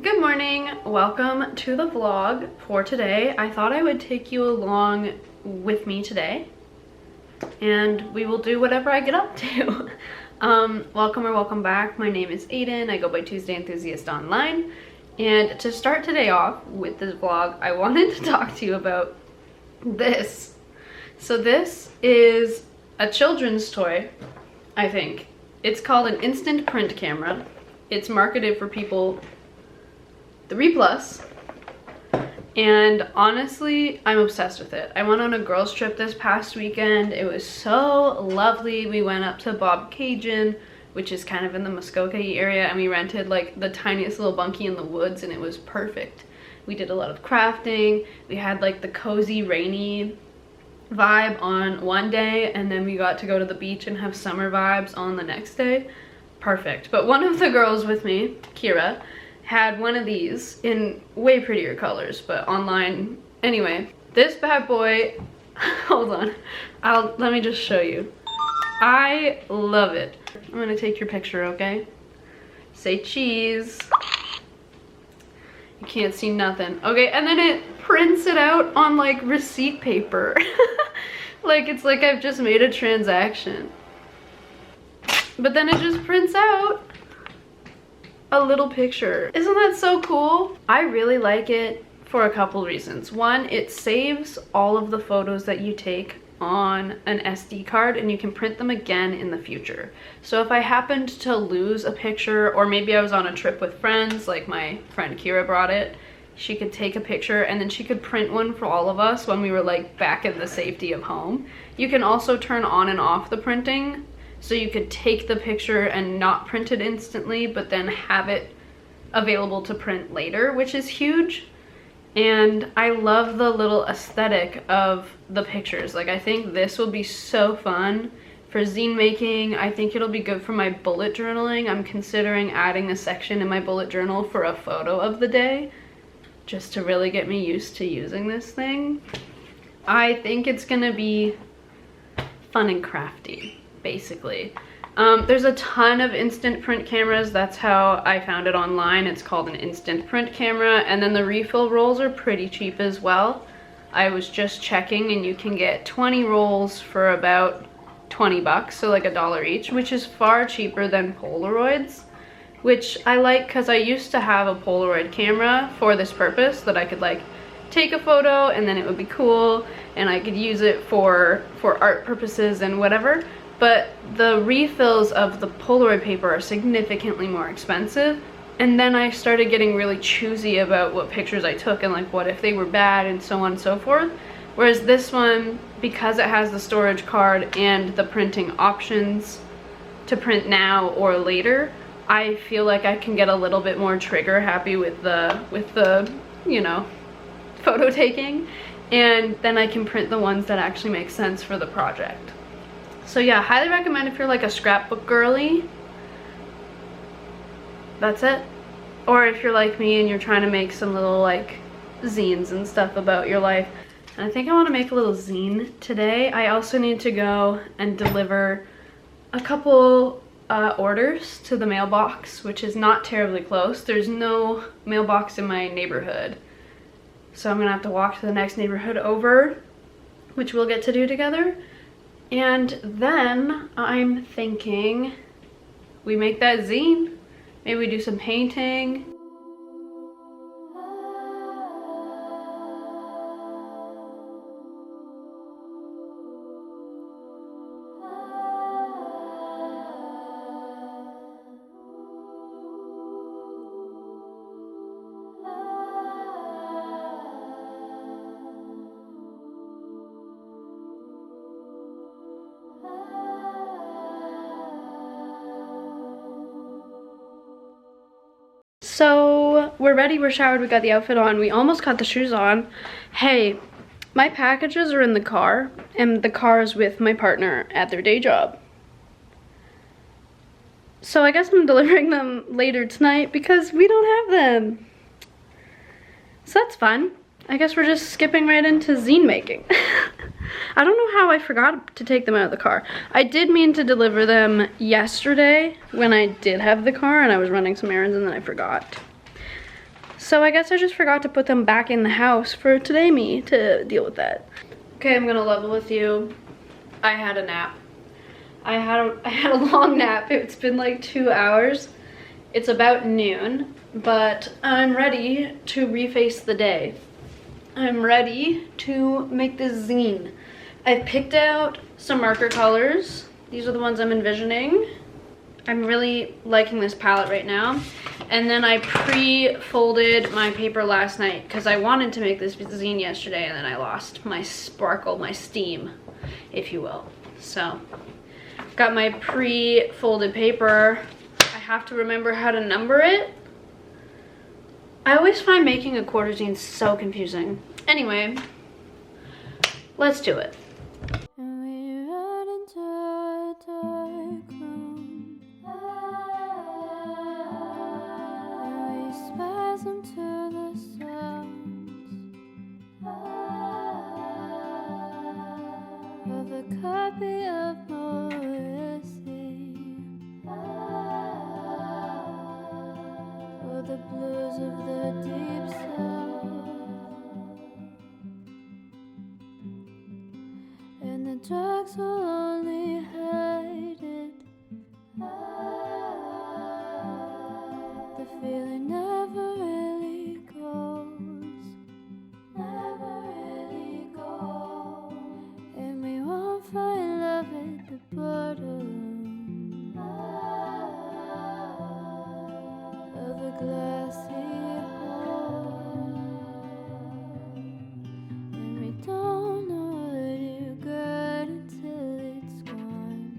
Good morning, welcome to the vlog for today. I thought I would take you along with me today and we will do whatever I get up to. Welcome or welcome back. My name is Aiden. I go by Tuesday Enthusiast online. And to start today off with this vlog, I wanted to talk to you about this. So this is a children's toy, I think. It's called an instant print camera. It's marketed for people 3+, and honestly, I'm obsessed with it. I went on a girls trip this past weekend. It was so lovely. We went up to Bob Cajun, which is kind of in the Muskoka area, and we rented like the tiniest little bunkie in the woods, and it was perfect. We did a lot of crafting. We had like the cozy, rainy vibe on one day, and then we got to go to the beach and have summer vibes on the next day. Perfect. But one of the girls with me, Kira, had one of these in way prettier colors, but online. Anyway, this bad boy, hold on, let me just show you. I love it. I'm gonna take your picture, okay? Say cheese. You can't see nothing. Okay, and then it prints it out on like receipt paper. Like it's like I've just made a transaction. But then it just prints out a little picture. Isn't that so cool? I really like it for a couple reasons. One, it saves all of the photos that you take on an SD card and you can print them again in the future. So if I happened to lose a picture, or maybe I was on a trip with friends, like my friend Kira brought it, she could take a picture and then she could print one for all of us when we were like back in the safety of home. You can also turn on and off the printing. So you could take the picture and not print it instantly, but then have it available to print later, which is huge. And I love the little aesthetic of the pictures. Like I think this will be so fun for zine making. I think it'll be good for my bullet journaling. I'm considering adding a section in my bullet journal for a photo of the day, just to really get me used to using this thing. I think it's gonna be fun and crafty. Basically. There's a ton of instant print cameras. That's how I found it online. It's called an instant print camera, and then the refill rolls are pretty cheap as well. I was just checking and you can get 20 rolls for about 20 bucks, so like $1 each, which is far cheaper than Polaroids, which I like because I used to have a Polaroid camera for this purpose, that I could like take a photo and then it would be cool and I could use it for art purposes and whatever. But the refills of the Polaroid paper are significantly more expensive. And then I started getting really choosy about what pictures I took and like what if they were bad and so on and so forth. Whereas this one, because it has the storage card and the printing options to print now or later, I feel like I can get a little bit more trigger happy with the you know, photo taking. And then I can print the ones that actually make sense for the project. So yeah, highly recommend if you're like a scrapbook girly. That's it. Or if you're like me and you're trying to make some little like zines and stuff about your life. And I think I want to make a little zine today. I also need to go and deliver a couple orders to the mailbox, which is not terribly close. There's no mailbox in my neighborhood. So I'm gonna have to walk to the next neighborhood over, which we'll get to do together. And then I'm thinking we make that zine. Maybe we do some painting. So we're ready, we're showered, we got the outfit on, we almost got the shoes on. Hey, my packages are in the car, and the car is with my partner at their day job. So I guess I'm delivering them later tonight because we don't have them. So that's fun. I guess we're just skipping right into zine making. I don't know how I forgot to take them out of the car. I did mean to deliver them yesterday when I did have the car and I was running some errands and then I forgot. So I guess I just forgot to put them back in the house for today me to deal with that. Okay, I'm gonna level with you. I had a nap. I had a long nap. It's been like 2 hours. It's about noon, but I'm ready to reface the day. I'm ready to make this zine. I've picked out some marker colors. These are the ones I'm envisioning. I'm really liking this palette right now. And then I pre-folded my paper last night because I wanted to make this zine yesterday and then I lost my sparkle, my steam, if you will. So, got my pre-folded paper. I have to remember how to number it. I always find making a quarter zine so confusing. Anyway, let's do it. The blues of the deep south, and the drugs will only hide it. The feeling never really goes, and we won't find love at the bottom of a glassy hole, and we don't know what you got until it's gone.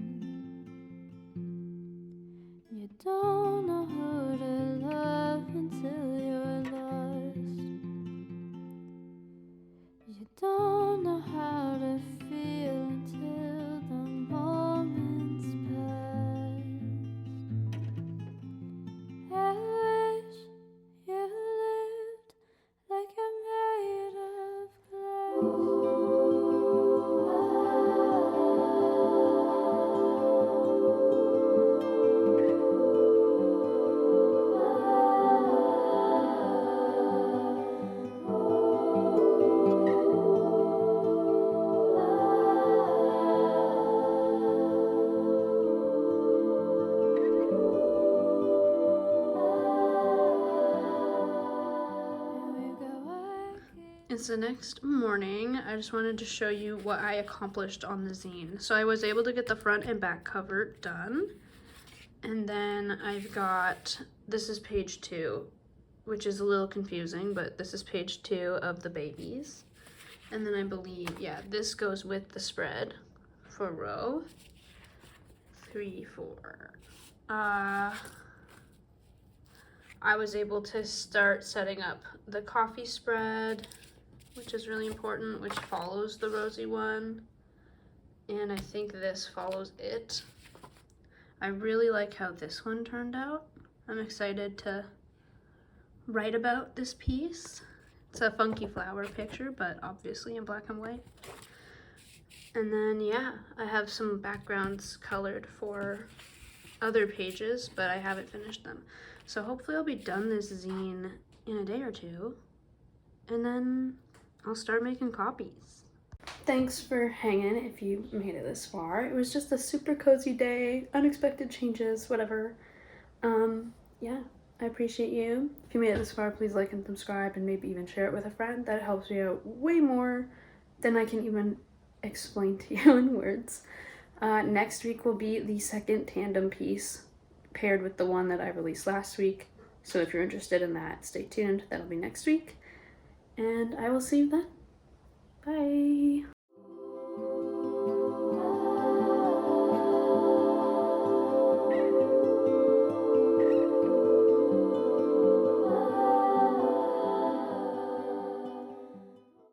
You don't know who to love until you're lost. You don't know how to feel until the moment's past. I wish you lived like you're made of glass. It's the next morning. I just wanted to show you what I accomplished on the zine. So I was able to get the front and back cover done. And then I've got, this is page 2, which is a little confusing, but this is page 2 of the babies. And then I believe, yeah, this goes with the spread for row 3, 4. I was able to start setting up the coffee spread, which is really important, which follows the rosy one. And I think this follows it. I really like how this one turned out. I'm excited to write about this piece. It's a funky flower picture, but obviously in black and white. And then, yeah, I have some backgrounds colored for other pages, but I haven't finished them. So hopefully I'll be done this zine in a day or two, and then I'll start making copies. Thanks for hanging if you made it this far. It was just a super cozy day, unexpected changes, whatever. Yeah, I appreciate you. If you made it this far, please like and subscribe and maybe even share it with a friend. That helps me out way more than I can even explain to you in words. Next week will be the second tandem piece paired with the one that I released last week. So if you're interested in that, stay tuned. That'll be next week. And I will see you then. Bye.